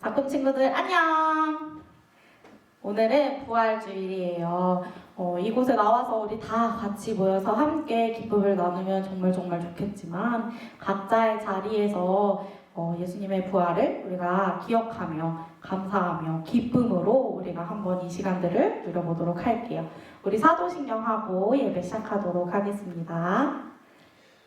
작품 친구들 안녕! 오늘은 부활주일이에요. 이곳에 나와서 우리 다 같이 모여서 함께 기쁨을 나누면 정말 좋겠지만 각자의 자리에서 예수님의 부활을 우리가 기억하며 감사하며 기쁨으로 우리가 한번 이 시간들을 누려보도록 할게요. 우리 사도신경하고 예배 시작하도록 하겠습니다.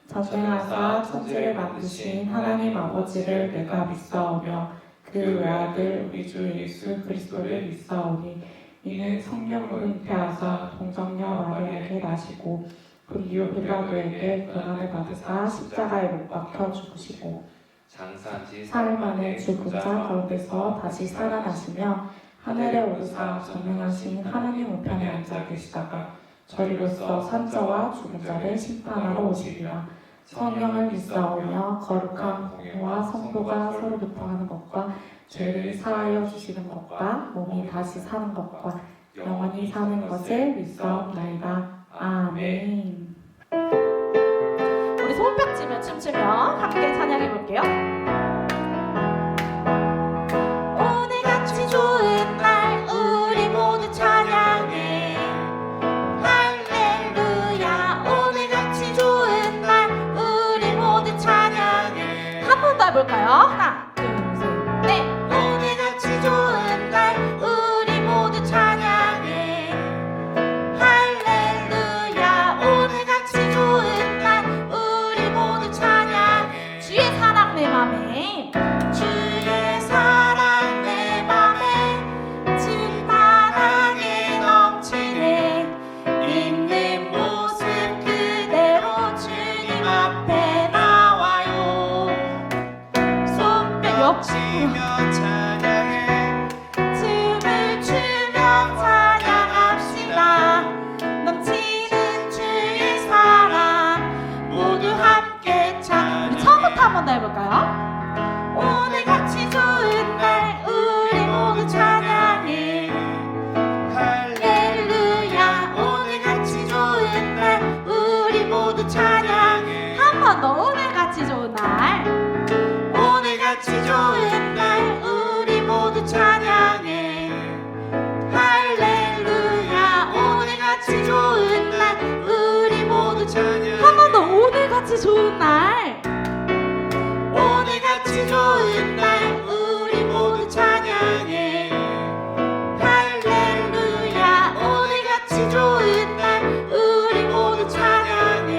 전능하사 천지를 만드신 하나님 아버지를 내가 믿사오며 그 외아들 우리 주 예수 그리스도를 믿사오니 이는 성령으로 잉태하사 동정녀 마리아에게 나시고 본디오 빌라도에게 고난을 받으사 십자가에 못 박혀 죽으시고 장사한 사흘 만에 죽은 자 가운데서 다시 살아나시며 하늘에 오르사 전능하신 하나님 우편에 앉아 계시다가 저리로서 산자와 죽은 자를 심판하러 오시리라. 성령을 믿사오며 거룩한 공예와 성도가 서로 교통하는 것과 죄를 사하여 주시는 것과 몸이 다시 사는 것과 영원히 사는 것을 믿사옵나이다. 아멘. 우리 손뼉 치며 춤추며 함께 찬양해 볼게요. 오늘같이 좋은 날 우리 모두 찬양해. 할렐루야. 오늘같이 좋은 날 우리 모두 찬양해. 한 번 더 해볼까요? 하나 둘 셋 넷. 오늘같이 좋은 날 우리 모두 찬양해. 할렐루야. 오늘같이 좋은 날 우리 모두 찬양해. 주의 사랑 내 맘에 주의 사랑 내 맘에 충만하게 넘치네. 있는 모습 그대로 주님 앞에 나와요. 손뼉 치며 찬양해. 춤을 추며 찬양합시다. 넘치는 주의 사랑 모두 함께 찬양. 우리 처음부터 한 번 더 해볼까요? 오늘같이 좋은 날 우리 모두 찬양해. 할렐루야. 오늘같이 좋은 날 우리 모두 찬양해. 한 번 더. 오늘같이 좋은 날 오늘같이 좋은 날 우리 모두 찬양해. 할렐루야. 오늘같이 좋은 날 우리 모두 찬양해. 한 번 더. 오늘같이 좋은 날 오늘같이 좋은 날 우리 모두 찬양해. 할렐루야. 오늘같이 좋은 날 우리 모두 찬양해.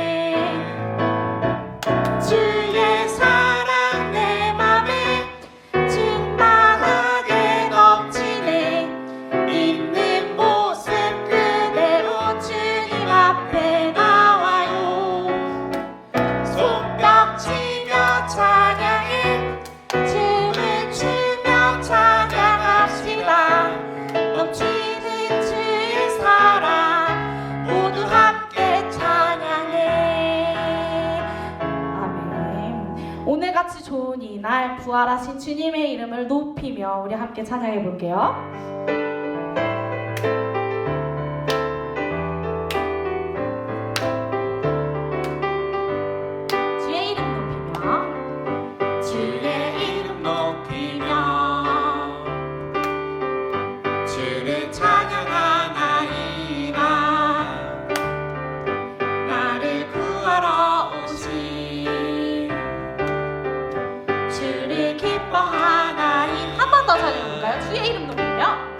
주의 사랑 내 맘에 충만하게 넘치네. 있는 모습 그대로 주님 앞에 나와요. 손뼉 치며 찬양해. 춤을 추며 찬양합시다. 넘치는 주의 사랑 모두 함께 찬양해. 아멘. 오늘같이 좋은 이 날 부활하신 주님의 이름을 높이며 우리 함께 찬양해 볼게요. 주의 이름 높이며 주의 이름 높이며 주를 찬양하나이다. 나를 구하러 오신 주를 기뻐하나이. 한 번 더 찬양해볼까요? 주의 이름 높이며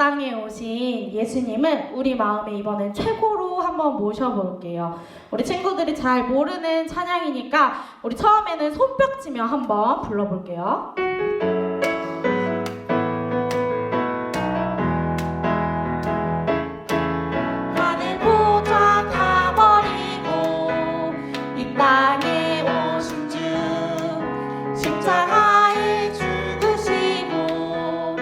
땅에 오신 예수님을 우리 마음에 이번엔 최고로 한번 모셔볼게요. 우리 친구들이 잘 모르는 찬양이니까 우리 처음에는 손뼉치며 한번 불러볼게요. 하늘 보좌 다 버리고 이 땅에 오신 주 십자가에 죽으시고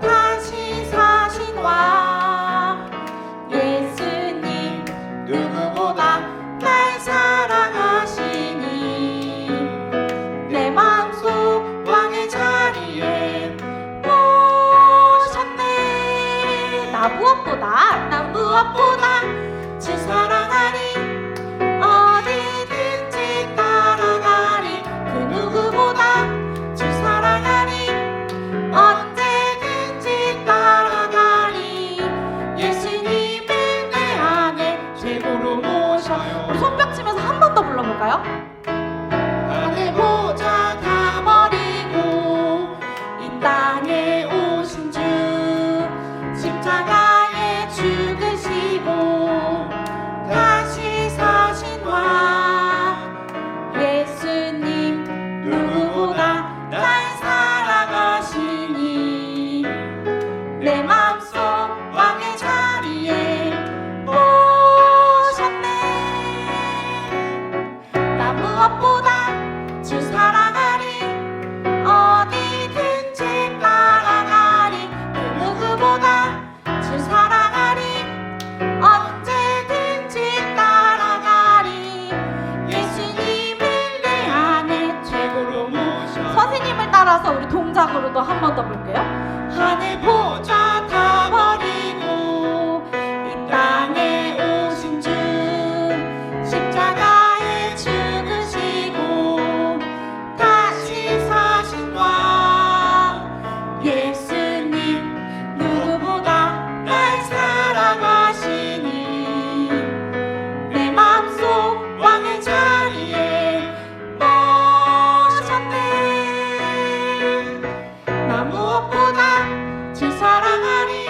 다시 사신 왕 예수님 누구보다 날 사랑하시니 내 마음속 왕의 자리에 모셨네. 나 무엇보다 주 사랑하리 어디든지 따라가리 그 누구보다 주 사랑하리 언제든지 따라가리 예수님을 내 안에 최고로 모셔. 우리 손뼉치면서 한 번 더 불러볼까요? 하늘 보좌 다 버리고 이 땅에 오신 주 십자가에 죽으시고 다시 사신 왕 예수님 누구보다 날 사랑하시니 내 마음속 왕의 자리에 모셨네. 나 무엇보다 주 사랑하리 어디든지 따라가리 그 누구보다 주 사랑하리 언제든지 따라가리 예수님을 내 안에 최고로 모셔. 선생님을 따라서 우리 동작으로도 한 번 더 볼게요. 하늘 보좌 다 버리고 이 땅에 오신 주 십자가에 죽으시고 다시 사신 왕 예수님 누구보다 날 사랑하시니 내 마음속 왕의 자리에 모셨네. 나 무엇보다 주 사랑하리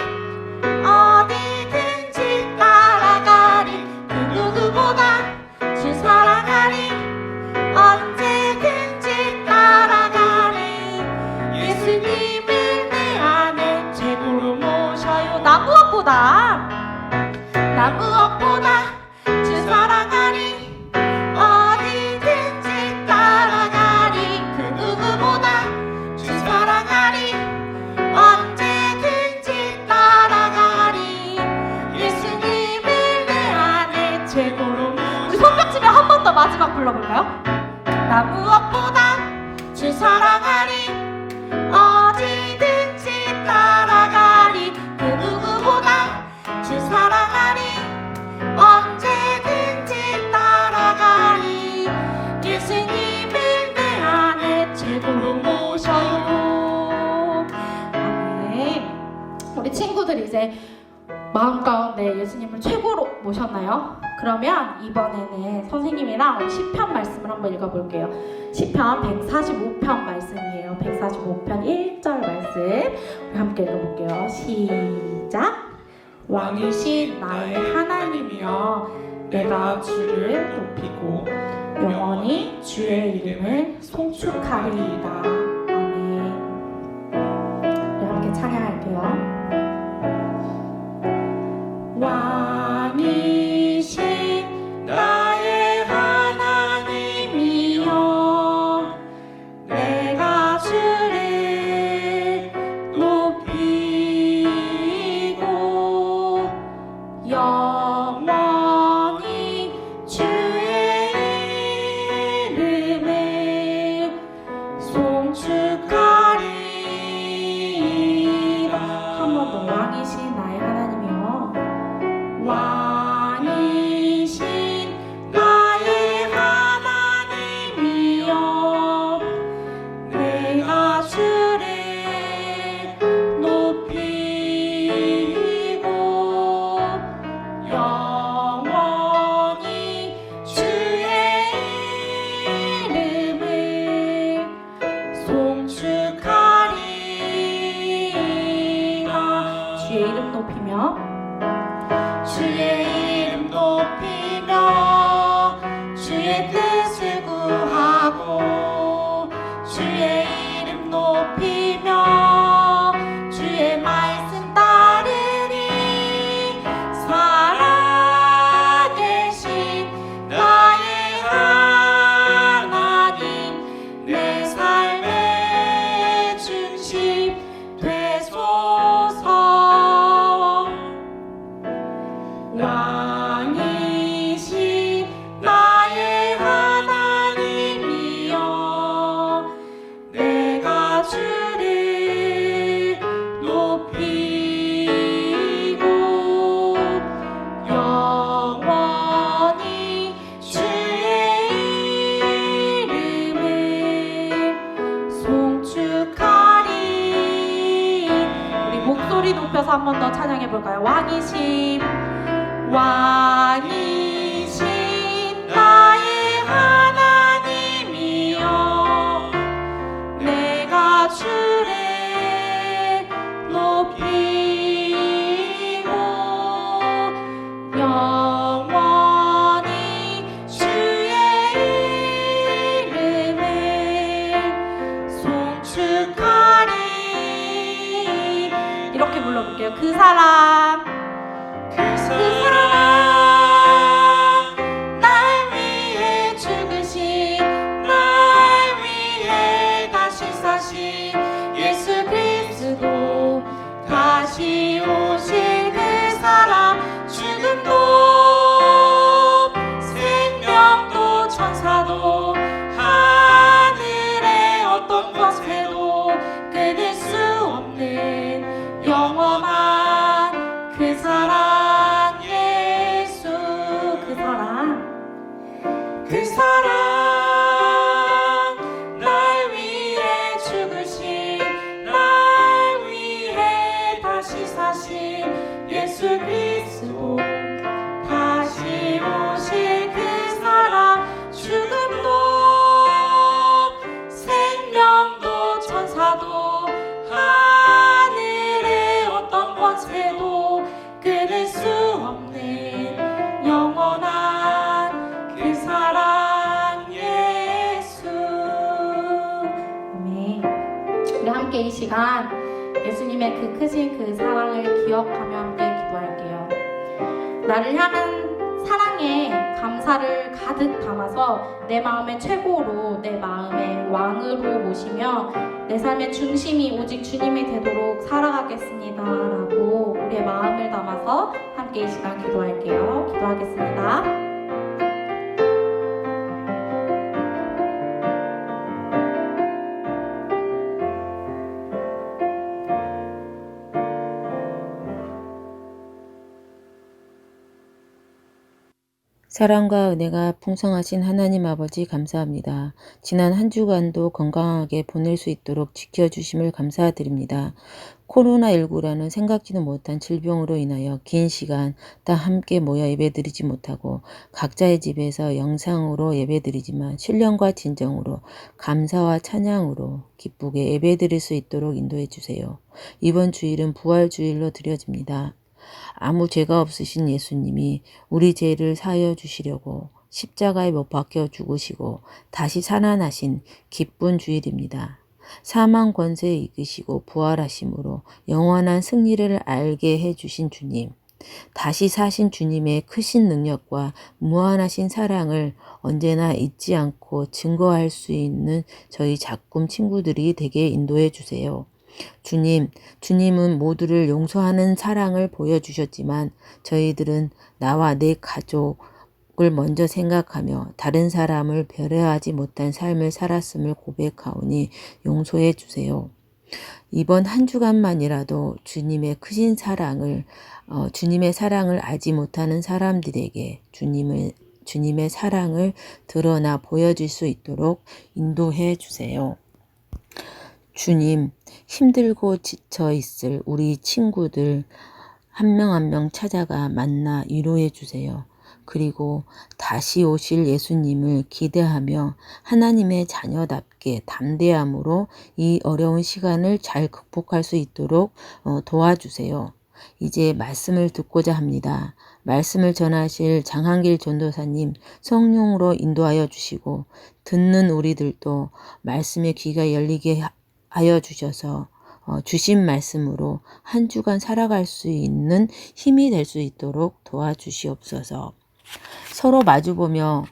어디든지 따라가리 그 누구보다 주 사랑하리 언제든지 따라가리 예수님을 내 안에 최고로 모셔요. 나 무엇보다 주 사랑하리 어디든지 따라가리 그 누구보다 주 사랑하리 언제든지 따라가리 예수님을 내 안에 최고로 모셔. 우리 손뼉치며 한 번 더 마지막 불러볼까요? 나 무엇보다 주 사랑하리 어디든지 따라가리 그 누구보다 주 사랑하리 언제든지 따라가리 예수님을 내 안에 최고로 모셔요. 아멘. 우리 친구들 이제 마음 가운데 예수님을 최고로 모셨나요? 그러면 이번에는 선생님이랑 우리 시편 말씀을 한번 읽어볼게요. 시편 145편 말씀이에요. 145편 1절 말씀 우리 함께 읽어볼게요. 시작. 왕이신 나의 하나님이여 내가 주를 높이고 영원히 주의 이름을 송축하리이다. 아멘. 우리 함께 찬양할게요. 왕이신 나의 하나님이여 내가 주를 높이고 영원히 주의 이름을 송축하리이다. 한 번 더 찬양해 볼까요? 왕이신 나의 하나님이여, 내가 주를 높이고 영원히 주의 이름을 송축하리. 이렇게 불러볼게요. 그 사람 날 위해 죽으신, 날 위해 다시 사신 예수 그리스도, 다시 오실 그 사람, 죽음도 생명도 천사도 하늘의 어떤 권세도 끊을 수 없는 영원한 그 사랑 예수. 그 사랑 날 위해 죽으신, 날 위해 다시 사신 예수 그리스도, 다시 오실 그 사랑, 죽음도 생명도 천사도 하늘의 어떤 권세도 끊을 수 없는 영원한 그 사랑 예수. 아멘. 우리 함께 이 시간 예수님의 그 크신 그 사랑을 기억하며 함께 기도할게요. 나를 향한 사랑에 감사를 가득 담아서 내 마음의 최고로, 내 마음의 왕으로 모시며 내 삶의 중심이 오직 주님이 되도록 살아가겠습니다 라고 우리의 마음을 담아서 함께 이 시간 기도할게요. 기도하겠습니다. 사랑과 은혜가 풍성하신 하나님 아버지 감사합니다. 지난 한 주간도 건강하게 보낼 수 있도록 지켜주심을 감사드립니다. 코로나19라는 생각지도 못한 질병으로 인하여 긴 시간 다 함께 모여 예배드리지 못하고 각자의 집에서 영상으로 예배드리지만 신령과 진정으로 감사와 찬양으로 기쁘게 예배드릴 수 있도록 인도해 주세요. 이번 주일은 부활주일로 드려집니다. 아무 죄가 없으신 예수님이 우리 죄를 사하여 주시려고 십자가에 못 박혀 죽으시고 다시 살아나신 기쁜 주일입니다. 사망 권세에 이기시고 부활하심으로 영원한 승리를 알게 해주신 주님, 다시 사신 주님의 크신 능력과 무한하신 사랑을 언제나 잊지 않고 증거할 수 있는 저희 작품 친구들이 되게 인도해 주세요. 주님은 모두를 용서하는 사랑을 보여주셨지만 저희들은 나와 내 가족을 먼저 생각하며 다른 사람을 배려하지 못한 삶을 살았음을 고백하오니 용서해 주세요. 이번 한 주간만이라도 주님의 크신 사랑을 주님의 사랑을 알지 못하는 사람들에게 주님의 사랑을 드러나 보여줄 수 있도록 인도해 주세요. 주님, 힘들고 지쳐 있을 우리 친구들 한 명 한 명 찾아가 만나 위로해 주세요. 그리고 다시 오실 예수님을 기대하며 하나님의 자녀답게 담대함으로 이 어려운 시간을 잘 극복할 수 있도록 도와주세요. 이제 말씀을 듣고자 합니다. 말씀을 전하실 장한길 전도사님 성령으로 인도하여 주시고 듣는 우리들도 말씀의 귀가 열리게 하여 주셔서 주신 말씀으로 한 주간 살아갈 수 있는 힘이 될 수 있도록 도와주시옵소서. 서로 마주보며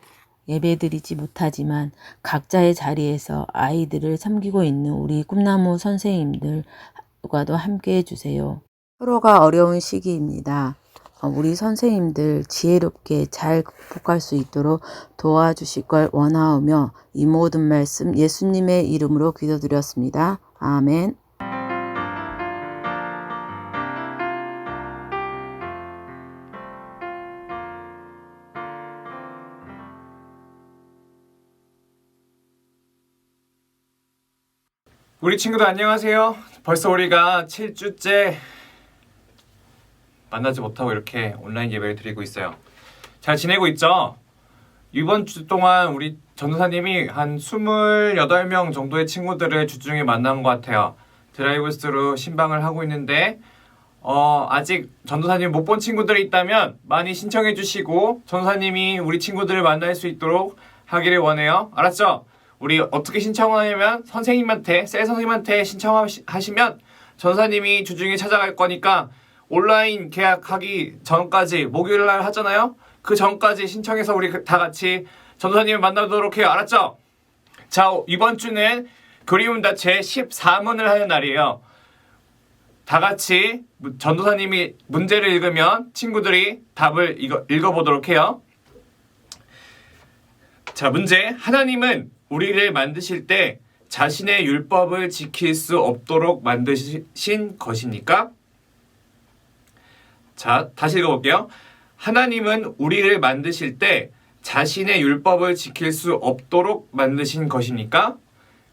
예배드리지 못하지만 각자의 자리에서 아이들을 섬기고 있는 우리 꿈나무 선생님들과도 함께 해주세요. 서로가 어려운 시기입니다. 우리 선생님들 지혜롭게 잘 극복할 수 있도록 도와주실 걸 원하오며 이 모든 말씀 예수님의 이름으로 기도드렸습니다. 아멘. 우리 친구들 안녕하세요. 벌써 우리가 7주째 만나지 못하고 이렇게 온라인 예배를 드리고 있어요. 잘 지내고 있죠? 이번 주 동안 우리 전도사님이 한 28명 정도의 친구들을 주중에 만난 것 같아요. 드라이브스루 신방을 하고 있는데 아직 전도사님 못 본 친구들이 있다면 많이 신청해 주시고 전도사님이 우리 친구들을 만날 수 있도록 하기를 원해요. 알았죠? 우리 어떻게 신청하냐면 선생님한테, 셀 선생님한테 신청하시면 전도사님이 주중에 찾아갈 거니까 온라인 계약하기 전까지 목요일 날 하잖아요? 그 전까지 신청해서 우리 다 같이 전도사님을 만나도록 해요. 알았죠? 자, 이번 주는 그리움다 제 14문을 하는 날이에요. 다 같이 전도사님이 문제를 읽으면 친구들이 답을 읽어보도록 해요. 자, 문제. 하나님은 우리를 만드실 때 자신의 율법을 지킬 수 없도록 만드신 것입니까? 자, 다시 읽어볼게요. 하나님은 우리를 만드실 때 자신의 율법을 지킬 수 없도록 만드신 것입니까?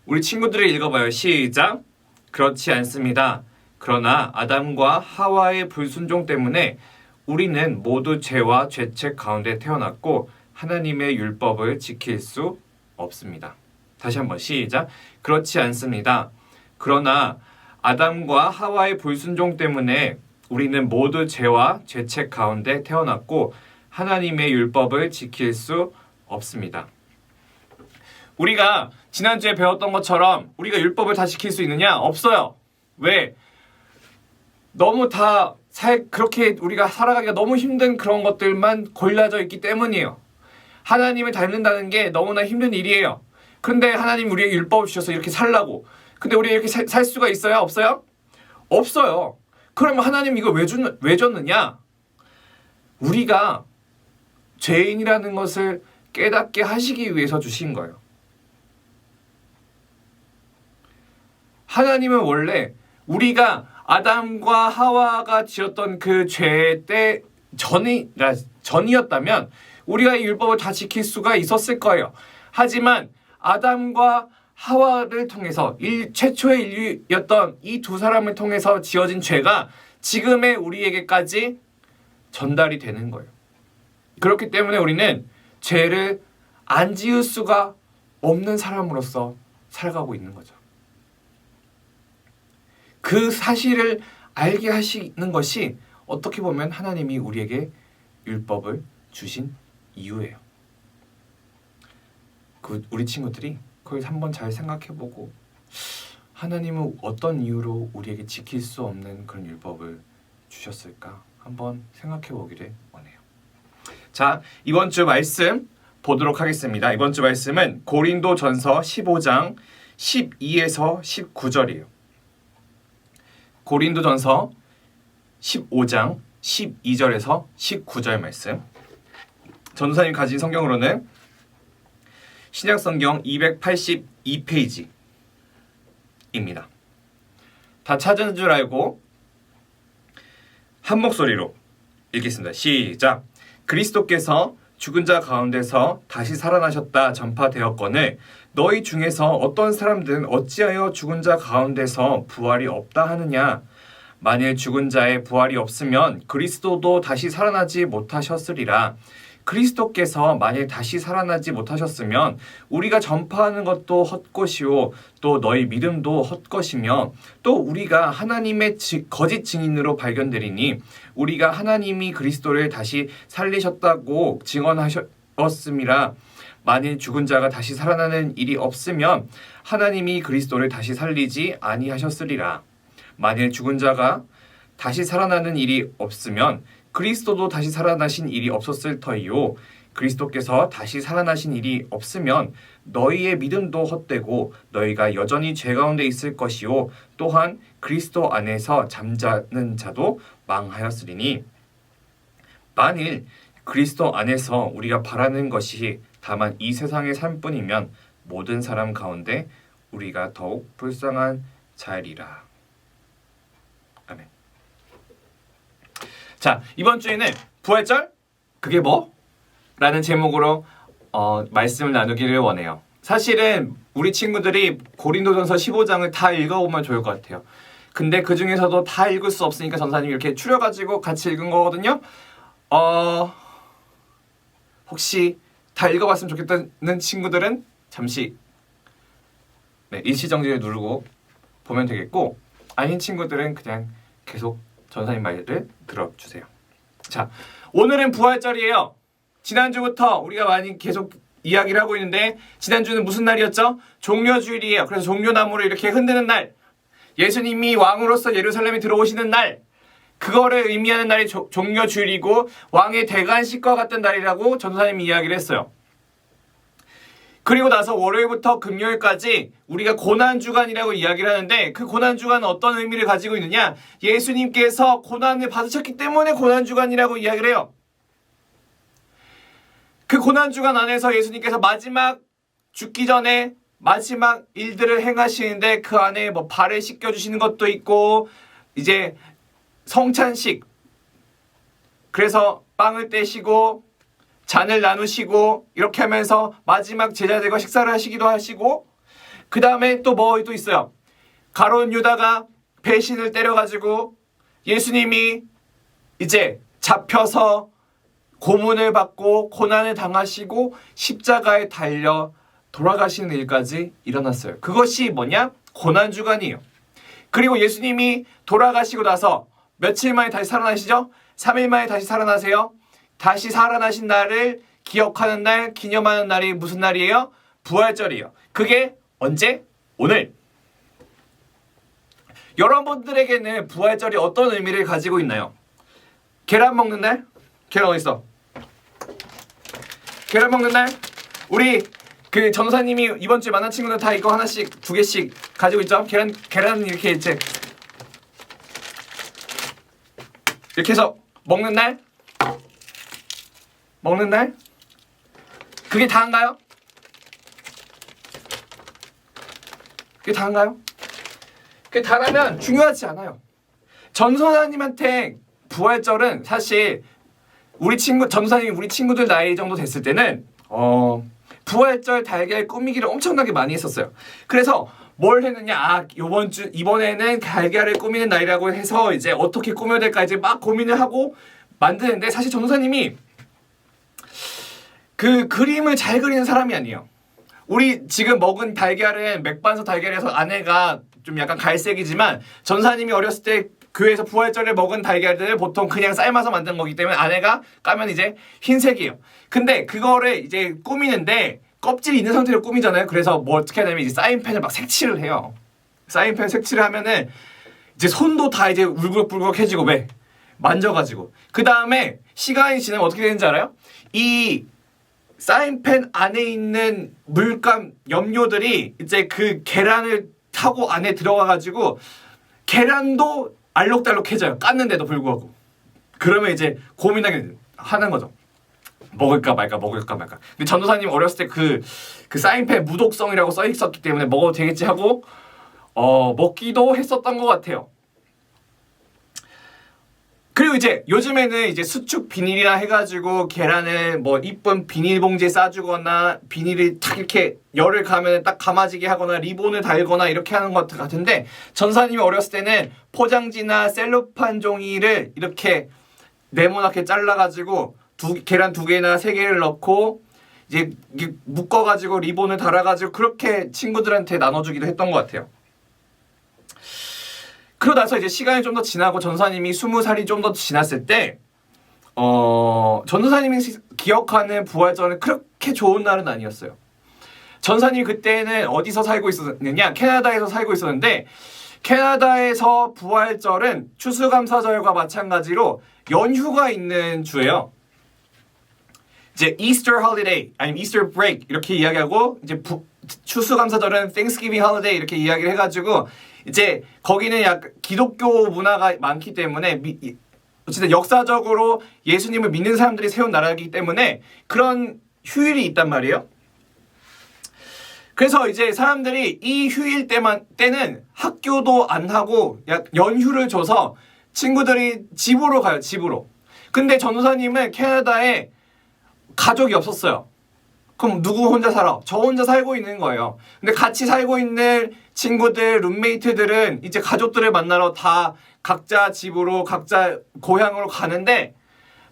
우리 친구들이 읽어봐요. 시작. 그렇지 않습니다. 그러나 아담과 하와의 불순종 때문에 우리는 모두 죄와 죄책 가운데 태어났고 하나님의 율법을 지킬 수 없습니다. 다시 한번 시작. 그렇지 않습니다. 그러나 아담과 하와의 불순종 때문에 우리는 모두 죄와 죄책 가운데 태어났고 하나님의 율법을 지킬 수 없습니다. 우리가 지난주에 배웠던 것처럼 우리가 율법을 다 지킬 수 있느냐? 없어요. 왜? 너무 다 그렇게 우리가 살아가기가 너무 힘든 그런 것들만 골라져 있기 때문이에요. 하나님을 닮는다는 게 너무나 힘든 일이에요. 근데 하나님 우리에게 율법을 주셔서 이렇게 살라고. 근데 우리가 이렇게 살 수가 있어요? 없어요? 없어요. 그러면 하나님 이걸 왜 줬느냐? 우리가 죄인이라는 것을 깨닫게 하시기 위해서 주신 거예요. 하나님은 원래 우리가 아담과 하와가 지었던 그 죄 때 전이었다면 우리가 이 율법을 다 지킬 수가 있었을 거예요. 하지만 아담과 하와를 통해서 최초의 인류였던 이 두 사람을 통해서 지어진 죄가 지금의 우리에게까지 전달이 되는 거예요. 그렇기 때문에 우리는 죄를 안 지을 수가 없는 사람으로서 살아가고 있는 거죠. 그 사실을 알게 하시는 것이 어떻게 보면 하나님이 우리에게 율법을 주신 이유예요. 우리 친구들이 그걸 한번 잘 생각해보고 하나님은 어떤 이유로 우리에게 지킬 수 없는 그런 율법을 주셨을까 한번 생각해보기를 원해요. 자, 이번 주 말씀 보도록 하겠습니다. 이번 주 말씀은 고린도전서 15장 12에서 19절이에요. 고린도전서 15장 12절에서 19절 말씀. 전도사님 가진 성경으로는 신약성경 282페이지입니다. 다 찾은 줄 알고 한 목소리로 읽겠습니다. 시작. 그리스도께서 죽은 자 가운데서 다시 살아나셨다 전파되었거늘 너희 중에서 어떤 사람들은 어찌하여 죽은 자 가운데서 부활이 없다 하느냐? 만일 죽은 자의 부활이 없으면 그리스도도 다시 살아나지 못하셨으리라. 그리스도께서 만일 다시 살아나지 못하셨으면 우리가 전파하는 것도 헛것이요 또 너희 믿음도 헛것이며 또 우리가 하나님의 거짓 증인으로 발견되리니 우리가 하나님이 그리스도를 다시 살리셨다고 증언하셨음이라. 만일 죽은 자가 다시 살아나는 일이 없으면 하나님이 그리스도를 다시 살리지 아니하셨으리라. 만일 죽은 자가 다시 살아나는 일이 없으면 그리스도도 다시 살아나신 일이 없었을 터이요. 그리스도께서 다시 살아나신 일이 없으면 너희의 믿음도 헛되고 너희가 여전히 죄 가운데 있을 것이요. 또한 그리스도 안에서 잠자는 자도 망하였으리니 만일 그리스도 안에서 우리가 바라는 것이 다만 이 세상의 삶뿐이면 모든 사람 가운데 우리가 더욱 불쌍한 자리라. 아멘. 자, 이번 주에는 부활절? 그게 뭐? 라는 제목으로 말씀을 나누기를 원해요. 사실은 우리 친구들이 고린도전서 15장을 다 읽어보면 좋을 것 같아요. 근데 그 중에서도 다 읽을 수 없으니까 전사님이 이렇게 추려가지고 같이 읽은 거거든요. 혹시 다 읽어봤으면 좋겠다는 친구들은 잠시 일시정지를 누르고 보면 되겠고, 아닌 친구들은 그냥 계속 전사님 말을 들어주세요. 자, 오늘은 부활절이에요. 지난주부터 우리가 많이 계속 이야기를 하고 있는데, 지난주는 무슨 날이었죠? 종려주일이에요. 그래서 종려나무를 이렇게 흔드는 날, 예수님이 왕으로서 예루살렘에 들어오시는 날, 그거를 의미하는 날이 종려주일이고 왕의 대관식과 같은 날이라고 전도사님이 이야기를 했어요. 그리고 나서 월요일부터 금요일까지 우리가 고난주간이라고 이야기를 하는데, 그 고난주간은 어떤 의미를 가지고 있느냐? 예수님께서 고난을 받으셨기 때문에 고난주간이라고 이야기를 해요. 그 고난주간 안에서 예수님께서 마지막 죽기 전에 마지막 일들을 행하시는데, 그 안에 뭐 발을 씻겨주시는 것도 있고, 이제 성찬식, 그래서 빵을 떼시고 잔을 나누시고 이렇게 하면서 마지막 제자들과 식사를 하시기도 하시고, 그 다음에 또 뭐 또 있어요. 가룟 유다가 배신을 때려가지고 예수님이 이제 잡혀서 고문을 받고 고난을 당하시고 십자가에 달려 돌아가시는 일까지 일어났어요. 그것이 뭐냐? 고난주간이에요. 그리고 예수님이 돌아가시고 나서 며칠 만에 다시 살아나시죠? 3일 만에 다시 살아나세요. 다시 살아나신 날을 기억하는 날, 기념하는 날이 무슨 날이에요? 부활절이에요. 그게 언제? 오늘. 여러분들에게는 부활절이 어떤 의미를 가지고 있나요? 계란 먹는 날? 계란 어디 있어? 계란 먹는 날? 우리 그 전도사님이 이번 주에 만난 친구들 다 이거 하나씩, 두 개씩 가지고 있죠? 계란 이렇게 이제 이렇게 해서 먹는 날? 먹는 날? 그게 다인가요? 그게 다인가요? 그게 다라면 중요하지 않아요. 전도사님한테 부활절은 사실 전도사님이 우리 친구들 나이 정도 됐을 때는 부활절 달걀 꾸미기를 엄청나게 많이 했었어요. 그래서 뭘 했느냐? 이번에는 달걀을 꾸미는 날이라고 해서 이제 어떻게 꾸며야 될까 이제 막 고민을 하고 만드는데, 사실 전도사님이 그 그림을 잘 그리는 사람이 아니에요. 우리 지금 먹은 달걀은 맥반석 달걀에서 안에가 좀 약간 갈색이지만, 전사님이 어렸을 때 교회에서 부활절에 먹은 달걀들을 보통 그냥 삶아서 만든 거기 때문에 안에가 까면 이제 흰색이에요. 근데 그거를 이제 꾸미는데 껍질이 있는 상태로 꾸미잖아요. 그래서 뭐 어떻게 하냐면 이제 사인펜을 막 색칠을 해요. 사인펜 색칠을 하면은 이제 손도 다 이제 울긋불긋해지고, 왜? 만져가지고. 그 다음에 시간이 지나면 어떻게 되는지 알아요? 이 사인펜 안에 있는 물감 염료들이 이제 그 계란을 타고 안에 들어가가지고 계란도 알록달록해져요. 깠는데도 불구하고. 그러면 이제 고민하게 하는 거죠. 먹을까 말까, 먹을까 말까. 근데 전도사님 어렸을 때 그 사인펜 무독성이라고 써 있었기 때문에 먹어도 되겠지 하고 먹기도 했었던 것 같아요. 그리고 이제 요즘에는 이제 수축 비닐이라 해가지고 계란을 뭐 이쁜 비닐봉지에 싸주거나 비닐을 탁 이렇게 열을 가면 딱 감아지게 하거나 리본을 달거나 이렇게 하는 것 같은데, 전사님이 어렸을 때는 포장지나 셀로판 종이를 이렇게 네모나게 잘라가지고 계란 2개나 3개를 넣고 이제 묶어가지고 리본을 달아가지고 그렇게 친구들한테 나눠주기도 했던 것 같아요. 그러고 나서 이제 시간이 좀 더 지나고 전사님이 20살이 좀 더 지났을 때 전사님이 기억하는 부활절은 그렇게 좋은 날은 아니었어요. 전사님이 그때는 어디서 살고 있었느냐? 캐나다에서 살고 있었는데, 캐나다에서 부활절은 추수감사절과 마찬가지로 연휴가 있는 주예요. 이제 Easter holiday 아니면 Easter break 이렇게 이야기하고, 이제 추수감사절은 Thanksgiving holiday 이렇게 이야기를 해가지고, 이제 거기는 약간 기독교 문화가 많기 때문에 어쨌든 역사적으로 예수님을 믿는 사람들이 세운 나라이기 때문에 그런 휴일이 있단 말이에요. 그래서 이제 사람들이 이 휴일 때는 학교도 안 하고 연휴를 줘서 친구들이 집으로 가요. 집으로. 근데 전도사님은 캐나다에 가족이 없었어요. 그럼 누구 혼자 살아? 저 혼자 살고 있는 거예요. 근데 같이 살고 있는 친구들, 룸메이트들은 이제 가족들을 만나러 다 각자 집으로, 각자 고향으로 가는데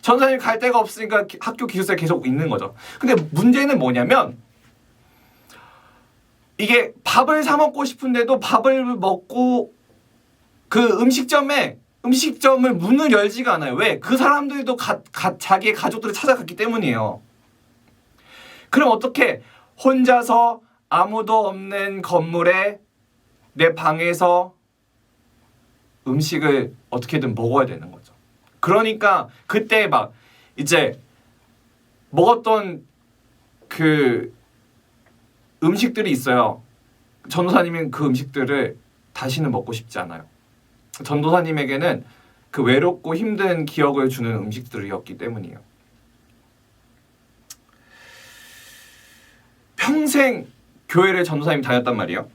전도사님이 갈 데가 없으니까 학교 기숙사에 계속 있는 거죠. 근데 문제는 뭐냐면 이게 밥을 사 먹고 싶은데도 밥을 먹고 그 음식점을 문을 열지가 않아요. 왜? 그 사람들도 자기의 가족들을 찾아갔기 때문이에요. 그럼 어떻게 혼자서 아무도 없는 건물에 내 방에서 음식을 어떻게든 먹어야 되는 거죠. 그러니까 그때 막 이제 먹었던 그 음식들이 있어요. 전도사님은 그 음식들을 다시는 먹고 싶지 않아요. 전도사님에게는 그 외롭고 힘든 기억을 주는 음식들이었기 때문이에요. 평생 교회를 전도사님이 다녔단 말이에요.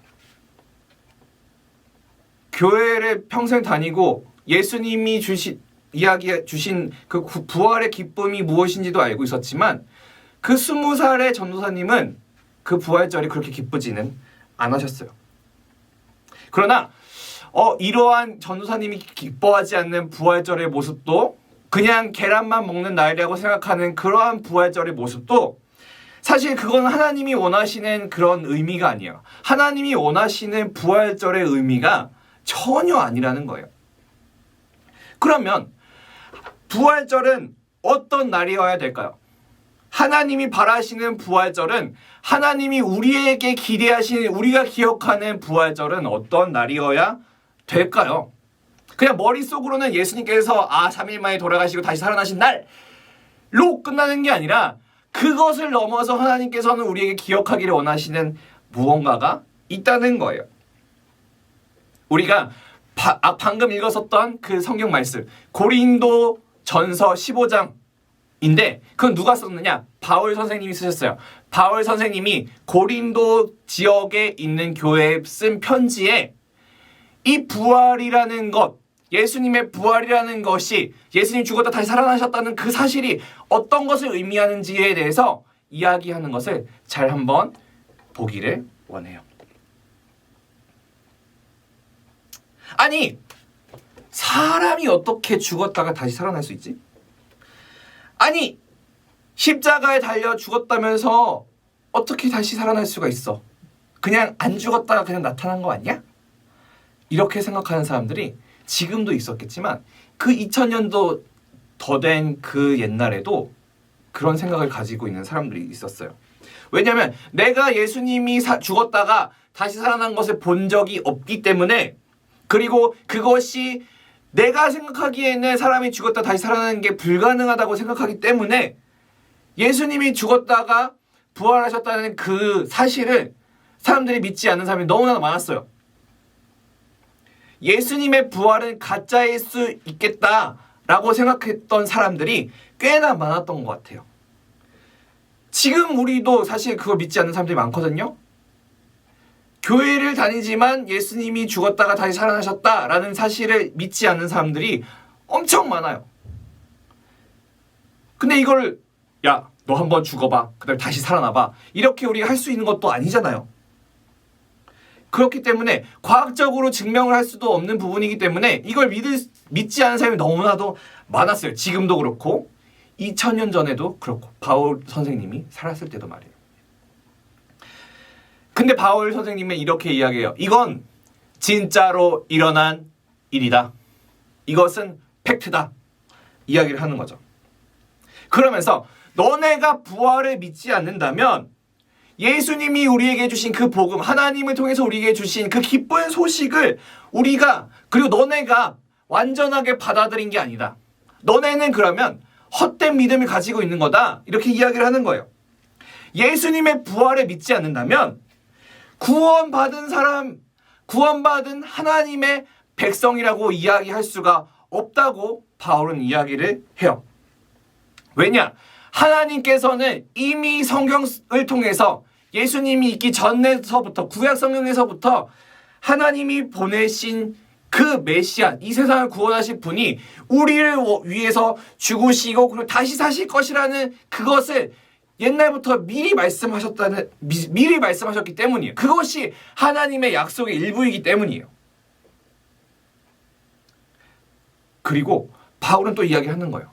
교회를 평생 다니고 예수님이 이야기해 주신 그 부활의 기쁨이 무엇인지도 알고 있었지만 그 20살의 전도사님은 그 부활절이 그렇게 기쁘지는 않으셨어요. 그러나 이러한 전도사님이 기뻐하지 않는 부활절의 모습도 그냥 계란만 먹는 날이라고 생각하는 그러한 부활절의 모습도 사실 그건 하나님이 원하시는 그런 의미가 아니에요. 하나님이 원하시는 부활절의 의미가 전혀 아니라는 거예요. 그러면 부활절은 어떤 날이어야 될까요? 하나님이 바라시는 부활절은 하나님이 우리에게 기대하시는 우리가 기억하는 부활절은 어떤 날이어야 될까요? 그냥 머릿속으로는 예수님께서 3일 만에 돌아가시고 다시 살아나신 날로 끝나는 게 아니라 그것을 넘어서 하나님께서는 우리에게 기억하기를 원하시는 무언가가 있다는 거예요. 우리가 방금 읽었었던 그 성경 말씀 고린도 전서 15장인데 그건 누가 썼느냐? 바울 선생님이 쓰셨어요. 바울 선생님이 고린도 지역에 있는 교회에 쓴 편지에 이 부활이라는 것, 예수님의 부활이라는 것이 예수님 죽었다 다시 살아나셨다는 그 사실이 어떤 것을 의미하는지에 대해서 이야기하는 것을 잘 한번 보기를 원해요. 아니, 사람이 어떻게 죽었다가 다시 살아날 수 있지? 아니, 십자가에 달려 죽었다면서 어떻게 다시 살아날 수가 있어? 그냥 안 죽었다가 그냥 나타난 거 아니야? 이렇게 생각하는 사람들이 지금도 있었겠지만 그 2000년도 더 된 그 옛날에도 그런 생각을 가지고 있는 사람들이 있었어요. 왜냐하면 내가 예수님이 죽었다가 다시 살아난 것을 본 적이 없기 때문에 그리고 그것이 내가 생각하기에는 사람이 죽었다 다시 살아나는 게 불가능하다고 생각하기 때문에 예수님이 죽었다가 부활하셨다는 그 사실을 사람들이 믿지 않는 사람이 너무나 많았어요. 예수님의 부활은 가짜일 수 있겠다라고 생각했던 사람들이 꽤나 많았던 것 같아요. 지금 우리도 사실 그거 믿지 않는 사람들이 많거든요. 교회를 다니지만 예수님이 죽었다가 다시 살아나셨다라는 사실을 믿지 않는 사람들이 엄청 많아요. 근데 이걸 야, 너 한번 죽어봐. 그다음에 다시 살아나봐. 이렇게 우리가 할 수 있는 것도 아니잖아요. 그렇기 때문에 과학적으로 증명을 할 수도 없는 부분이기 때문에 이걸 믿지 않는 사람이 너무나도 많았어요. 지금도 그렇고 2000년 전에도 그렇고 바울 선생님이 살았을 때도 말이에요. 근데 바울 선생님은 이렇게 이야기해요. 이건 진짜로 일어난 일이다. 이것은 팩트다. 이야기를 하는 거죠. 그러면서 너네가 부활을 믿지 않는다면 예수님이 우리에게 주신 그 복음, 하나님을 통해서 우리에게 주신 그 기쁜 소식을 우리가 그리고 너네가 완전하게 받아들인 게 아니다. 너네는 그러면 헛된 믿음을 가지고 있는 거다. 이렇게 이야기를 하는 거예요. 예수님의 부활을 믿지 않는다면 구원받은 사람, 구원받은 하나님의 백성이라고 이야기할 수가 없다고 바울은 이야기를 해요. 왜냐? 하나님께서는 이미 성경을 통해서 예수님이 있기 전에서부터 구약 성경에서부터 하나님이 보내신 그 메시아, 이 세상을 구원하실 분이 우리를 위해서 죽으시고 그리고 다시 사실 것이라는 그것을 옛날부터 미리 말씀하셨기 때문이에요. 그것이 하나님의 약속의 일부이기 때문이에요. 그리고 바울은 또 이야기하는 거예요.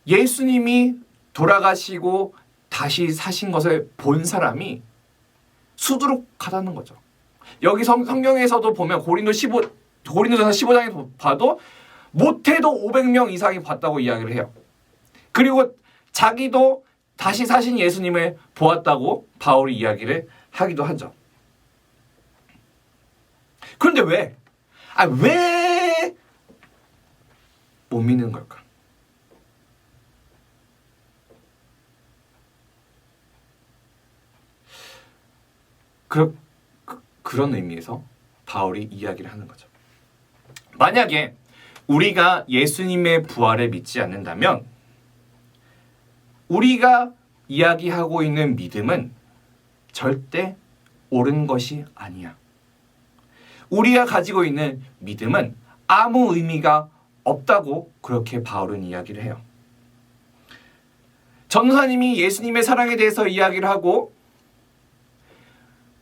예수님이 돌아가시고 다시 사신 것을 본 사람이 수두룩하다는 거죠. 여기 성경에서도 보면 고린도전서 15장에 봐도 못해도 500명 이상이 봤다고 이야기를 해요. 그리고 자기도 다시 사신 예수님을 보았다고 바울이 이야기를 하기도 하죠. 그런데 왜 못 믿는 걸까? 그런 의미에서 바울이 이야기를 하는 거죠. 만약에 우리가 예수님의 부활을 믿지 않는다면 우리가 이야기하고 있는 믿음은 절대 옳은 것이 아니야. 우리가 가지고 있는 믿음은 아무 의미가 없다고 그렇게 바울은 이야기를 해요. 전도사님이 예수님의 사랑에 대해서 이야기를 하고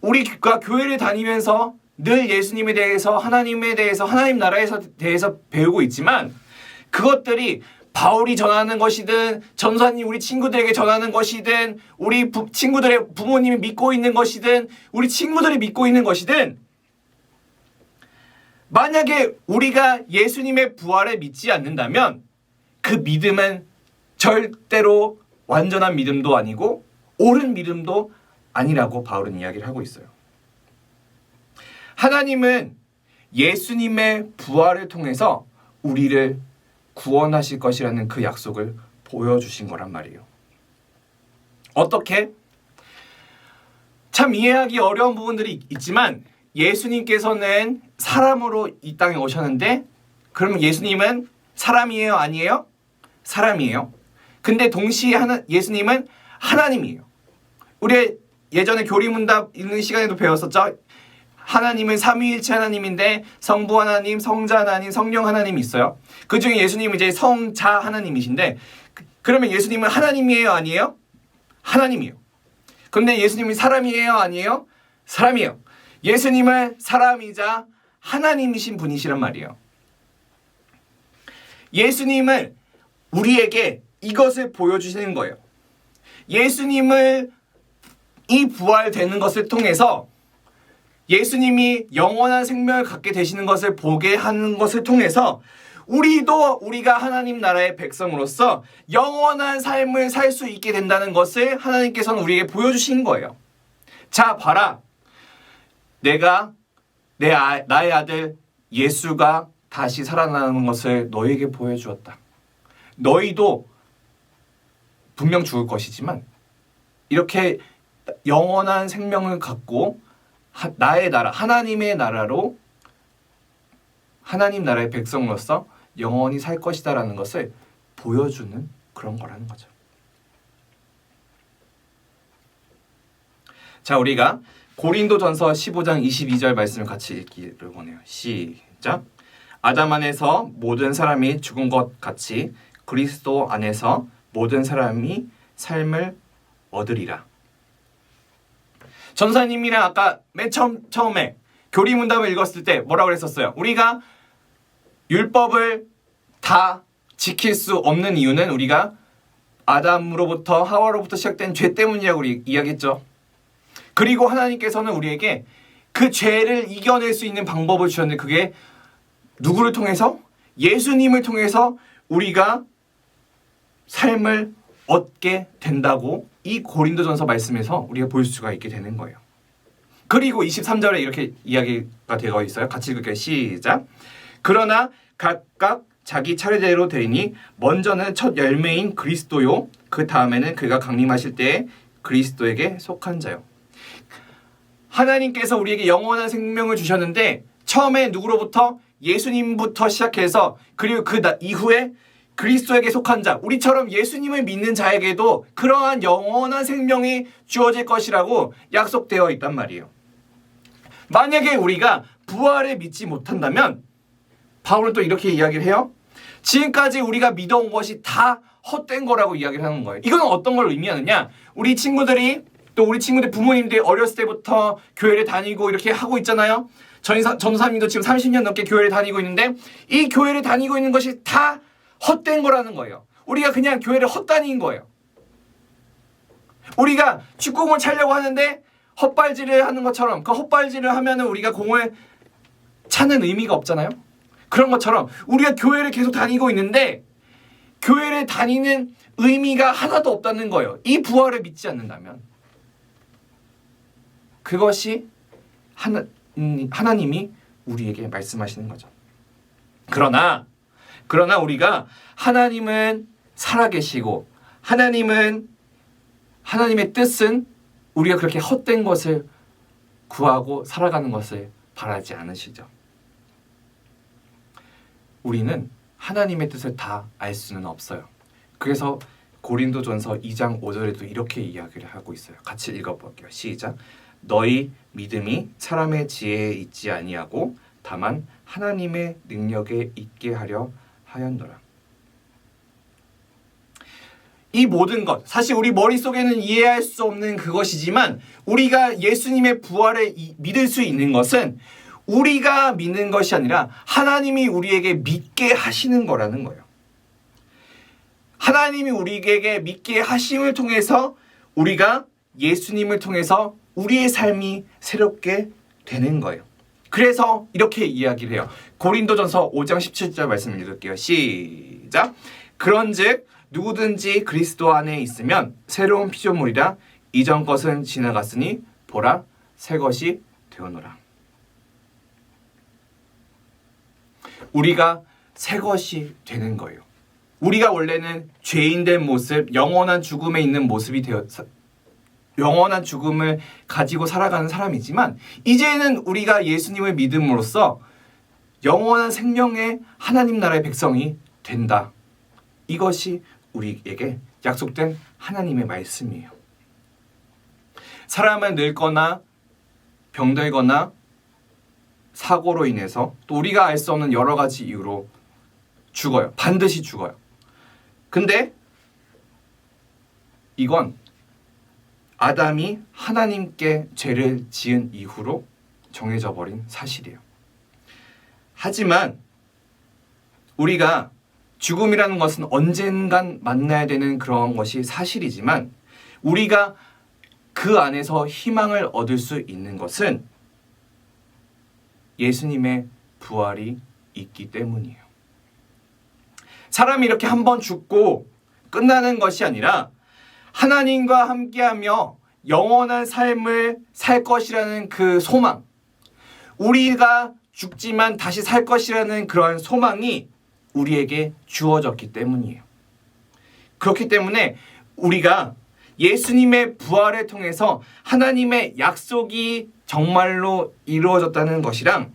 우리가 교회를 다니면서 늘 예수님에 대해서 하나님에 대해서 하나님 나라에 대해서 배우고 있지만 그것들이 바울이 전하는 것이든 전도사님 우리 친구들에게 전하는 것이든 우리 친구들의 부모님이 믿고 있는 것이든 우리 친구들이 믿고 있는 것이든 만약에 우리가 예수님의 부활을 믿지 않는다면 그 믿음은 절대로 완전한 믿음도 아니고 옳은 믿음도 아니라고 바울은 이야기를 하고 있어요. 하나님은 예수님의 부활을 통해서 우리를 구원하실 것이라는 그 약속을 보여주신 거란 말이에요. 어떻게? 참 이해하기 어려운 부분들이 있지만 예수님께서는 사람으로 이 땅에 오셨는데 그러면 예수님은 사람이에요? 아니에요? 사람이에요. 근데 동시에 예수님은 하나님이에요. 우리 예전에 교리문답 읽는 시간에도 배웠었죠? 하나님은 삼위일체 하나님인데 성부 하나님, 성자 하나님, 성령 하나님이 있어요. 그 중에 예수님은 이제 성자 하나님이신데 그러면 예수님은 하나님이에요? 아니에요? 하나님이에요. 근데 예수님이 사람이에요? 아니에요? 사람이에요. 예수님은 사람이자 하나님이신 분이시란 말이에요. 예수님은 우리에게 이것을 보여주시는 거예요. 예수님을 이 부활되는 것을 통해서 예수님이 영원한 생명을 갖게 되시는 것을 보게 하는 것을 통해서 우리가 하나님 나라의 백성으로서 영원한 삶을 살 수 있게 된다는 것을 하나님께서는 우리에게 보여주신 거예요. 자, 봐라. 나의 아들 예수가 다시 살아나는 것을 너에게 보여주었다. 너희도 분명 죽을 것이지만 이렇게 영원한 생명을 갖고 나의 나라, 하나님의 나라로 하나님 나라의 백성으로서 영원히 살 것이다라는 것을 보여주는 그런 거라는 거죠. 자, 우리가 고린도전서 15장 22절 말씀을 같이 읽기를 원해요. 시작. 아담 안에서 모든 사람이 죽은 것 같이 그리스도 안에서 모든 사람이 삶을 얻으리라. 전사님이랑 아까 맨 처음에 교리문답을 읽었을 때 뭐라고 그랬었어요? 우리가 율법을 다 지킬 수 없는 이유는 우리가 아담으로부터 하와로부터 시작된 죄 때문이라고 우리 이야기했죠. 그리고 하나님께서는 우리에게 그 죄를 이겨낼 수 있는 방법을 주셨는데 그게 누구를 통해서? 예수님을 통해서 우리가 삶을 얻게 된다고 이 고린도전서 말씀에서 우리가 볼 수가 있게 되는 거예요. 그리고 23절에 이렇게 이야기가 되어 있어요. 같이 읽을게요. 시작. 그러나 각각 자기 차례대로 되니 먼저는 첫 열매인 그리스도요. 그 다음에는 그가 강림하실 때에 그리스도에게 속한 자요. 하나님께서 우리에게 영원한 생명을 주셨는데 처음에 누구로부터? 예수님부터 시작해서 그리고 이후에 그리스도에게 속한 자, 우리처럼 예수님을 믿는 자에게도 그러한 영원한 생명이 주어질 것이라고 약속되어 있단 말이에요. 만약에 우리가 부활을 믿지 못한다면 바울은 또 이렇게 이야기를 해요. 지금까지 우리가 믿어온 것이 다 헛된 거라고 이야기를 하는 거예요. 이건 어떤 걸 의미하느냐? 우리 친구들이 또 우리 친구들 부모님들이 어렸을 때부터 교회를 다니고 이렇게 하고 있잖아요. 전도사님도 지금 30년 넘게 교회를 다니고 있는데 이 교회를 다니고 있는 것이 다 헛된 거라는 거예요. 우리가 그냥 교회를 헛다닌 거예요. 우리가 축구공을 차려고 하는데 헛발질을 하는 것처럼 그 헛발질을 하면은 우리가 공을 차는 의미가 없잖아요. 그런 것처럼 우리가 교회를 계속 다니고 있는데 교회를 다니는 의미가 하나도 없다는 거예요. 이 부활을 믿지 않는다면. 그것이 하나님이 우리에게 말씀하시는 거죠. 그러나 우리가 하나님은 살아계시고 하나님의 뜻은 우리가 그렇게 헛된 것을 구하고 살아가는 것을 바라지 않으시죠. 우리는 하나님의 뜻을 다 알 수는 없어요. 그래서 고린도전서 2장 5절에도 이렇게 이야기를 하고 있어요. 같이 읽어볼게요. 시작. 너희 믿음이 사람의 지혜에 있지 아니하고 다만 하나님의 능력에 있게 하려 하였노라. 이 모든 것, 사실 우리 머릿속에는 이해할 수 없는 그것이지만 우리가 예수님의 부활을 믿을 수 있는 것은 우리가 믿는 것이 아니라 하나님이 우리에게 믿게 하시는 거라는 거예요. 하나님이 우리에게 믿게 하심을 통해서 우리가 예수님을 통해서 우리의 삶이 새롭게 되는 거예요. 그래서 이렇게 이야기를 해요. 고린도전서 5장 17절 말씀 읽을게요. 시작. 그런즉 누구든지 그리스도 안에 있으면 새로운 피조물이라 이전 것은 지나갔으니 보라 새 것이 되었노라. 우리가 새 것이 되는 거예요. 우리가 원래는 죄인된 모습, 영원한 죽음에 있는 모습이 영원한 죽음을 가지고 살아가는 사람이지만 이제는 우리가 예수님을 믿음으로써 영원한 생명의 하나님 나라의 백성이 된다. 이것이 우리에게 약속된 하나님의 말씀이에요. 사람은 늙거나 병들거나 사고로 인해서 또 우리가 알 수 없는 여러 가지 이유로 죽어요. 반드시 죽어요. 근데 이건 아담이 하나님께 죄를 지은 이후로 정해져 버린 사실이에요. 하지만 우리가 죽음이라는 것은 언젠간 만나야 되는 그런 것이 사실이지만 우리가 그 안에서 희망을 얻을 수 있는 것은 예수님의 부활이 있기 때문이에요. 사람이 이렇게 한 번 죽고 끝나는 것이 아니라 하나님과 함께하며 영원한 삶을 살 것이라는 그 소망, 우리가 죽지만 다시 살 것이라는 그런 소망이 우리에게 주어졌기 때문이에요. 그렇기 때문에 우리가 예수님의 부활을 통해서 하나님의 약속이 정말로 이루어졌다는 것이랑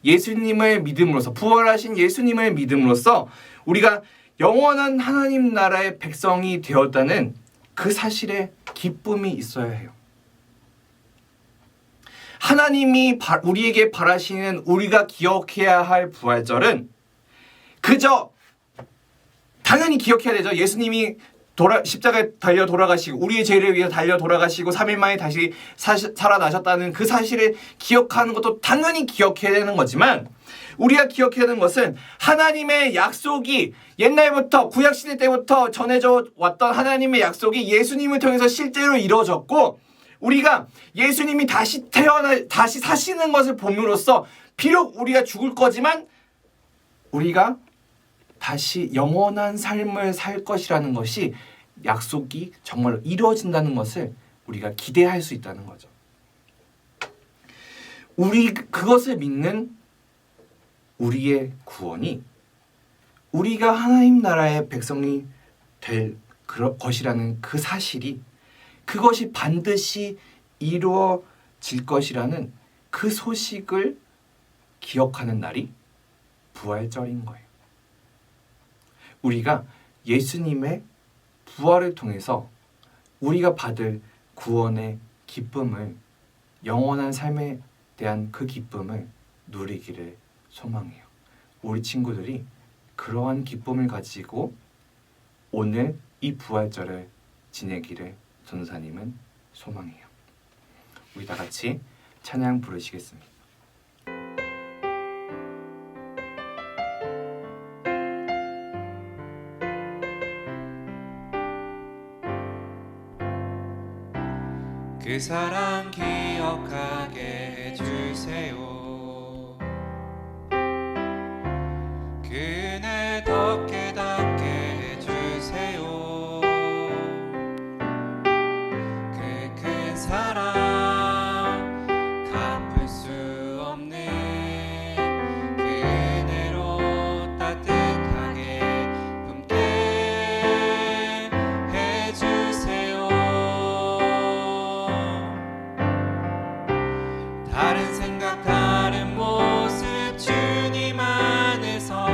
예수님을 믿음으로써 부활하신 예수님을 믿음으로써 우리가 영원한 하나님 나라의 백성이 되었다는 그 사실에 기쁨이 있어야 해요. 하나님이 우리에게 바라시는 우리가 기억해야 할 부활절은 그저 당연히 기억해야 되죠. 예수님이 십자가에 달려 돌아가시고 우리의 죄를 위해 달려 돌아가시고 3일 만에 다시 살아나셨다는 그 사실을 기억하는 것도 당연히 기억해야 되는 거지만 우리가 기억해야 되는 것은 하나님의 약속이 옛날부터 구약시대 때부터 전해져 왔던 하나님의 약속이 예수님을 통해서 실제로 이루어졌고 우리가 예수님이 다시 사시는 것을 봄으로써 비록 우리가 죽을 거지만 우리가 다시 영원한 삶을 살 것이라는 것이 약속이 정말로 이루어진다는 것을 우리가 기대할 수 있다는 거죠. 그것을 믿는 우리의 구원이 우리가 하나님 나라의 백성이 될 것이라는 그 사실이 그것이 반드시 이루어질 것이라는 그 소식을 기억하는 날이 부활절인 거예요. 우리가 예수님의 부활을 통해서 우리가 받을 구원의 기쁨을 영원한 삶에 대한 그 기쁨을 누리기를 소망해요. 우리 친구들이 그러한 기쁨을 가지고 오늘 이 부활절을 지내기를 전도사님은 소망해요. 우리 다 같이 찬양 부르시겠습니다. 그 사랑 기억하게 해주세요. 그네 더 깨닫게 해주세요. 그 큰 사랑 갚을 수 없는 그 은혜로 따뜻하게 품게 해주세요. 다른 생각 다른 모습 주님 안에서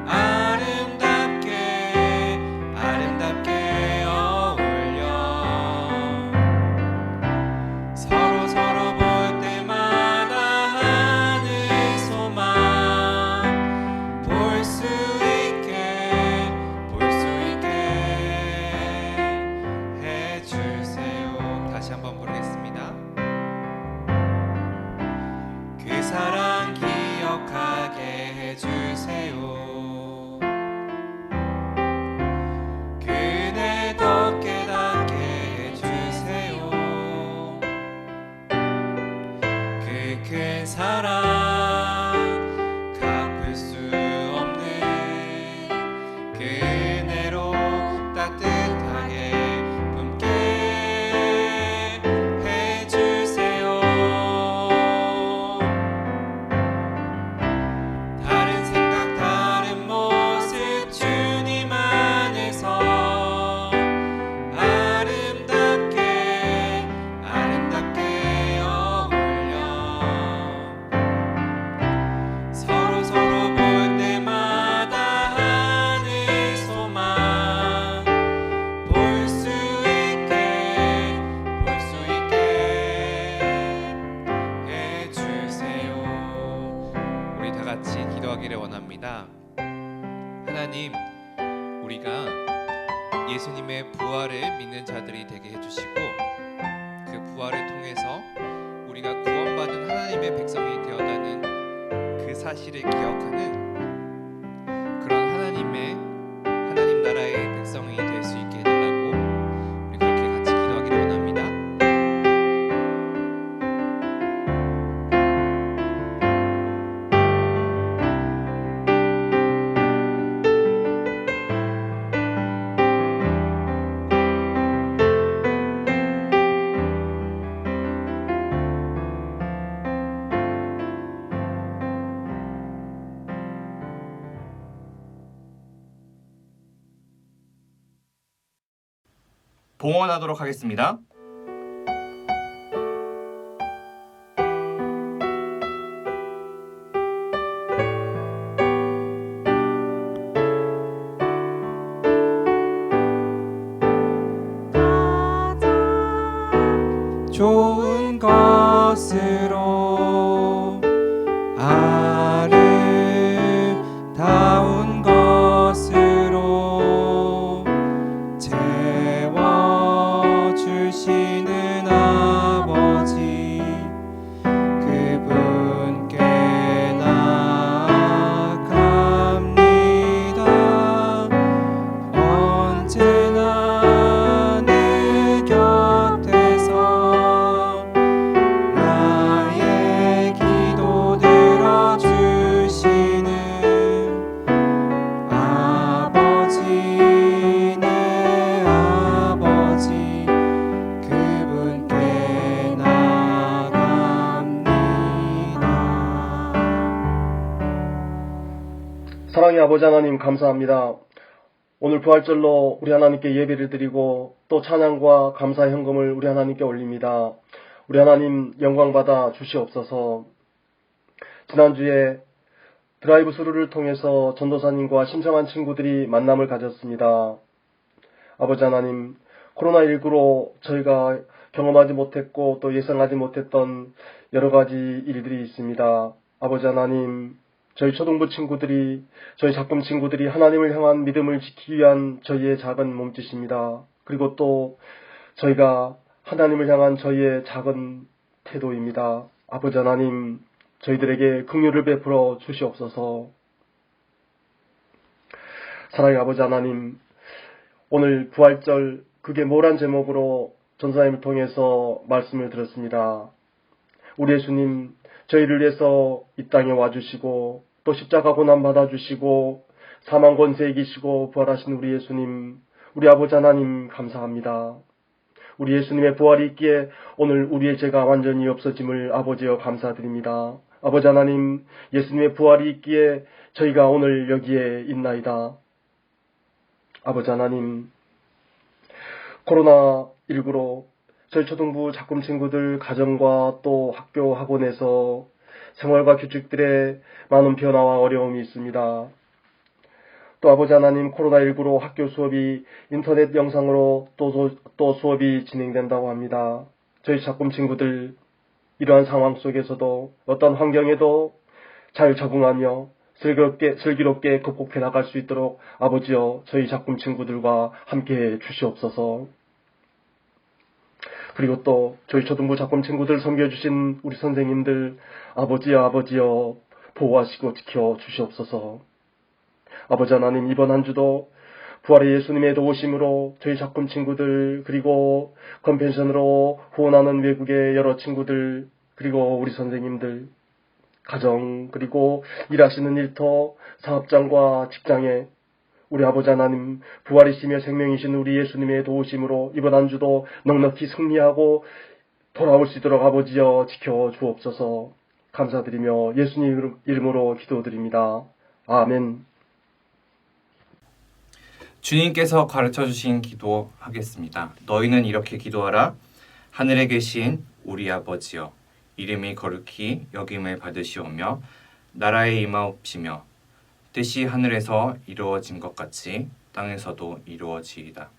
아름답게 어울려 서로 볼 때마다 하늘 소망 볼 수 있게 해주세요. 다시 한번 부르겠습니다. 그 사랑 기억하게 해주세요. 그네 더 깨닫게 해주세요. 그 큰 사랑 갚을 수 없는 그 은혜로 따뜻하게 품게 해주세요. 다른 생각 다른 모습 주님 안에서 아름답게 어울려 서로 볼 때마다 하늘 소망 볼 수 있게 해주세요. 우리 다 같이 기도하기를 원합니다. 하나님, 우리가 예수님의 부활을 믿는 자들이 되게 해주시고 그 부활을 통해서 우리가 구원받은 하나님의 백성이 되었다는 그 사실을 기억하는 그런 하나님 나라의 백성이 될 수 있게 해달라고 우리 그렇게 같이 기도하기를 원합니다. 봉헌하도록 하겠습니다. 좋은 것으로 아름다운 것으로 채워주시는 아버지 그분께 나아갑니다. 언제나 내 곁에서 나의 기도 들어주시는 아버지 내 아버지 그분께 나갑니다. 사랑의 아버지 하나님 감사합니다. 오늘 부활절로 우리 하나님께 예배를 드리고 또 찬양과 감사의 헌금을 우리 하나님께 올립니다. 우리 하나님 영광 받아 주시옵소서. 지난주에 드라이브 스루를 통해서 전도사님과 신청한 친구들이 만남을 가졌습니다. 아버지 하나님, 코로나19로 저희가 경험하지 못했고 또 예상하지 못했던 여러 가지 일들이 있습니다. 아버지 하나님, 저희 초등부 친구들이, 저희 작품 친구들이 하나님을 향한 믿음을 지키기 위한 저희의 작은 몸짓입니다. 그리고 또 저희가 하나님을 향한 저희의 작은 태도입니다. 아버지 하나님, 저희들에게 긍휼을 베풀어 주시옵소서. 사랑의 아버지 하나님, 오늘 부활절 그게 뭐란 제목으로 전사님을 통해서 말씀을 들었습니다. 우리 예수님, 저희를 위해서 이 땅에 와주시고 또 십자가 고난 받아주시고 사망 권세 이기시고 부활하신 우리 예수님, 우리 아버지 하나님 감사합니다. 우리 예수님의 부활이 있기에 오늘 우리의 죄가 완전히 없어짐을 아버지여 감사드립니다. 아버지 하나님, 예수님의 부활이 있기에 저희가 오늘 여기에 있나이다. 아버지 하나님, 코로나19로 저희 초등부 작품 친구들 가정과 또 학교 학원에서 생활과 규칙들의 많은 변화와 어려움이 있습니다. 또 아버지 하나님, 코로나19로 학교 수업이 인터넷 영상으로 또 수업이 진행된다고 합니다. 저희 작품 친구들 이러한 상황 속에서도 어떤 환경에도 잘 적응하며 슬기롭게 극복해 나갈 수 있도록 아버지여 저희 작품 친구들과 함께해 주시옵소서. 그리고 또 저희 초등부 작품 친구들 섬겨주신 우리 선생님들 아버지여 보호하시고 지켜 주시옵소서. 아버지 하나님, 이번 한 주도 부활의 예수님의 도우심으로 저희 작품 친구들, 그리고 컨벤션으로 후원하는 외국의 여러 친구들, 그리고 우리 선생님들, 가정, 그리고 일하시는 일터, 사업장과 직장에 우리 아버지 하나님, 부활이시며 생명이신 우리 예수님의 도우심으로 이번 한 주도 넉넉히 승리하고 돌아올 수 있도록 아버지여 지켜 주옵소서. 감사드리며 예수님 이름으로 기도드립니다. 아멘. 주님께서 가르쳐주신 기도 하겠습니다. 너희는 이렇게 기도하라. 하늘에 계신 우리 아버지여, 이름이 거룩히 여김을 받으시오며 나라에 임하옵시며 뜻이 하늘에서 이루어진 것 같이 땅에서도 이루어지이다.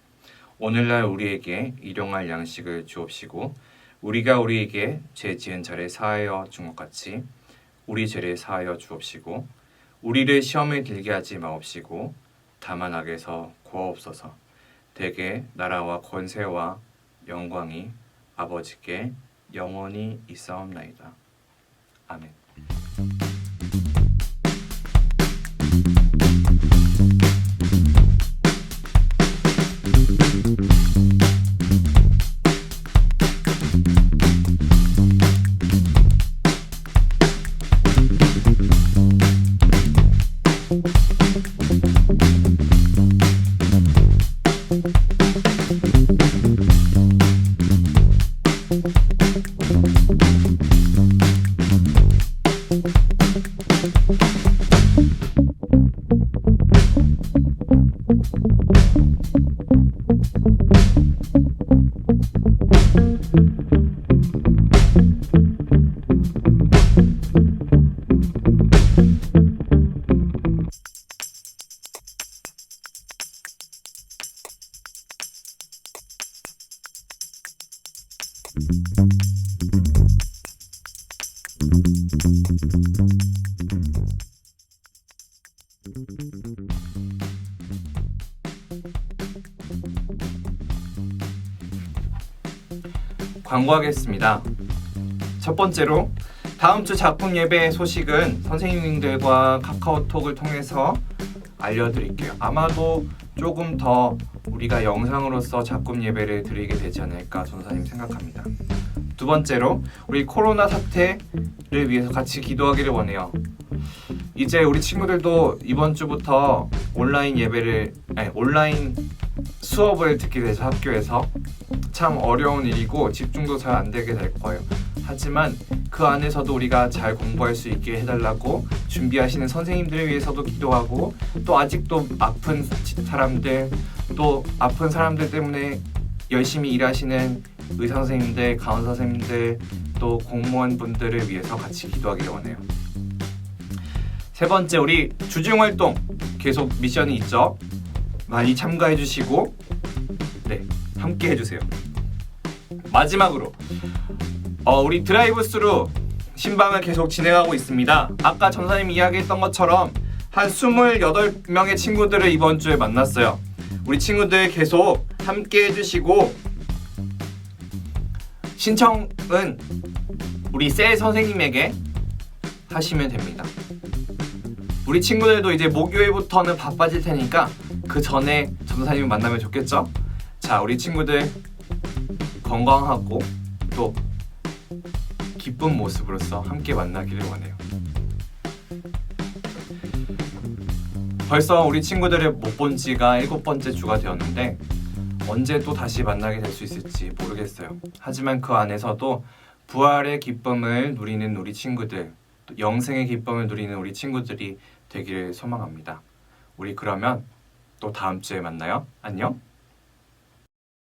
오늘날 우리에게 일용할 양식을 주옵시고 우리가 우리에게 죄 지은 자를 사하여 준 것 같이 우리 죄를 사하여 주옵시고 우리를 시험에 들게 하지 마옵시고 다만 악에서 구하옵소서. 대개 나라와 권세와 영광이 아버지께 영원히 있사옵나이다. 아멘. 광고하겠습니다. 첫 번째로 다음 주 작품 예배 소식은 선생님들과 카카오톡을 통해서 알려드릴게요. 아마도 조금 더 우리가 영상으로서 작품 예배를 드리게 되지 않을까 전사님 생각합니다. 두 번째로 우리 코로나 사태를 위해서 같이 기도하기를 원해요. 이제 우리 친구들도 이번 주부터 온라인 수업을 듣게 돼서 학교에서 참 어려운 일이고 집중도 잘 안 되게 될 거예요. 하지만 그 안에서도 우리가 잘 공부할 수 있게 해달라고 준비하시는 선생님들을 위해서도 기도하고 또 아직도 아픈 사람들 또 아픈 사람들 때문에 열심히 일하시는 의사 선생님들, 간호사 선생님들 또 공무원분들을 위해서 같이 기도하기를 원해요. 세 번째, 우리 주중 활동 계속 미션이 있죠. 많이 참가해 주시고 함께 해주세요. 마지막으로 우리 드라이브 스루 신방을 계속 진행하고 있습니다. 아까 전사님이 이야기했던 것처럼 한 28명의 친구들을 이번 주에 만났어요. 우리 친구들 계속 함께 해주시고 신청은 우리 셀 선생님에게 하시면 됩니다. 우리 친구들도 이제 목요일부터는 바빠질 테니까 그 전에 전도사님을 만나면 좋겠죠? 자, 우리 친구들 건강하고 또 기쁜 모습으로서 함께 만나기를 원해요. 벌써 우리 친구들을 못 본 지가 7번째 주가 되었는데 언제 또 다시 만나게 될 수 있을지 모르겠어요. 하지만 그 안에서도 부활의 기쁨을 누리는 우리 친구들, 또 영생의 기쁨을 누리는 우리 친구들이 되기를 소망합니다. 우리 그러면 또 다음 주에 만나요. 안녕.